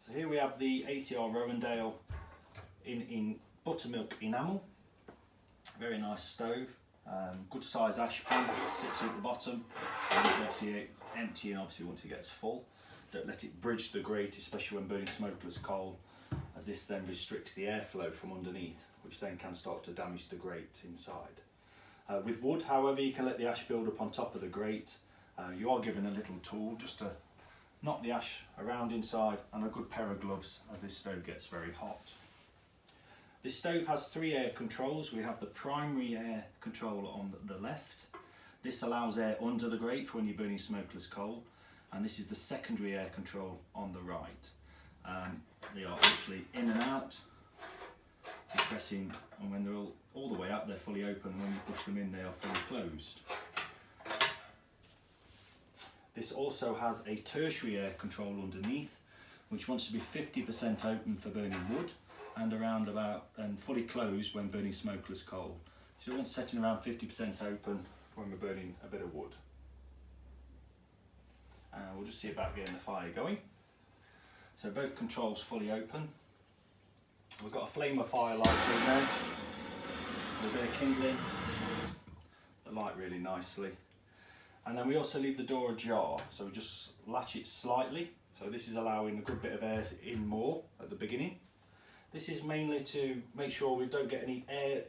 So here we have the ACR Rowendale in buttermilk enamel. Very nice stove, good size ash pan, sits at the bottom, and it's obviously empty, and obviously once it gets full, don't let it bridge the grate, especially when burning smokeless coal, as this then restricts the airflow from underneath, which then can start to damage the grate inside. With wood, however, you can let the ash build up on top of the grate. You are given a little tool just to knock the ash around inside, and a good pair of gloves as this stove gets very hot. This stove has 3 air controls. We have the primary air control on the left. This allows air under the grate for when you're burning smokeless coal, and this is the secondary air control on the right. They are actually in and out. You're pressing, and when they're all the way up, they're fully open, and when you push them in, they are fully closed. This also has a tertiary air control underneath, which wants to be 50% open for burning wood and fully closed when burning smokeless coal. So you want setting around 50% open when we're burning a bit of wood. We'll just see about getting the fire going. So both controls fully open. We've got a flamer fire lighter in there, a bit of kindling, the light really nicely. And then we also leave the door ajar, so we just latch it slightly. So this is allowing a good bit of air in more at the beginning. This is mainly to make sure we don't get any air,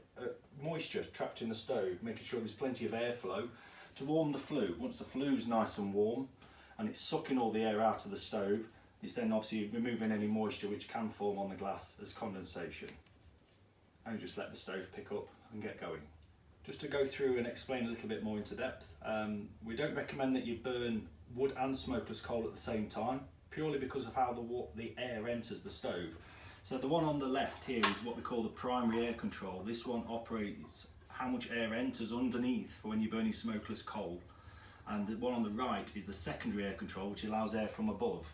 moisture trapped in the stove, making sure there's plenty of airflow to warm the flue. Once the flue's nice and warm and it's sucking all the air out of the stove, it's then obviously removing any moisture which can form on the glass as condensation. And just let the stove pick up and get going. Just to go through and explain a little bit more into depth, we don't recommend that you burn wood and smokeless coal at the same time, purely because of how the air enters the stove. So the one on the left here is what we call the primary air control. This one operates how much air enters underneath for when you're burning smokeless coal. And the one on the right is the secondary air control, which allows air from above.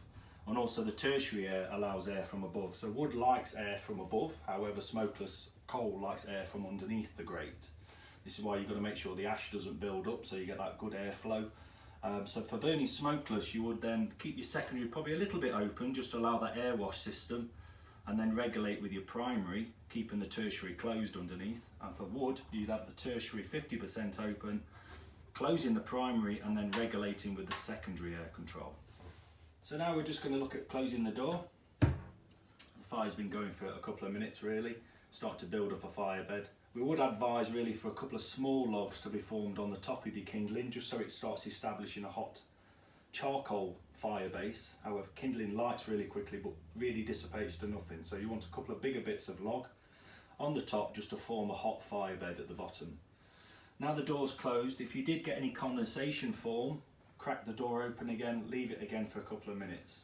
And also the tertiary air allows air from above. So wood likes air from above, however smokeless coal likes air from underneath the grate. This is why you've got to make sure the ash doesn't build up, so you get that good airflow. So for burning smokeless, you would then keep your secondary probably a little bit open, just to allow that air wash system, and then regulate with your primary, keeping the tertiary closed underneath. And for wood, you'd have the tertiary 50% open, closing the primary, and then regulating with the secondary air control. So now we're just going to look at closing the door. The fire's been going for a couple of minutes really, start to build up a fire bed. We would advise really for a couple of small logs to be formed on the top of your kindling, just so it starts establishing a hot charcoal fire base. However, kindling lights really quickly but really dissipates to nothing, so you want a couple of bigger bits of log on the top just to form a hot fire bed at the bottom. Now the door's closed, if you did get any condensation form, crack the door open again, leave it again for a couple of minutes.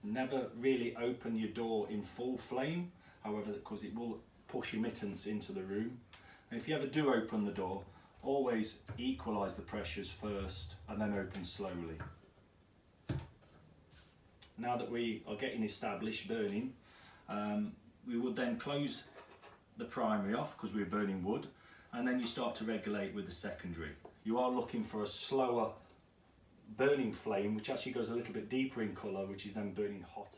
Never really open your door in full flame, however, because it will push emittance into the room. And if you ever do open the door, always equalise the pressures first and then open slowly. Now that we are getting established burning, we would then close the primary off because we're burning wood, and then you start to regulate with the secondary. You are looking for a slower burning flame which actually goes a little bit deeper in colour, which is then burning hotter.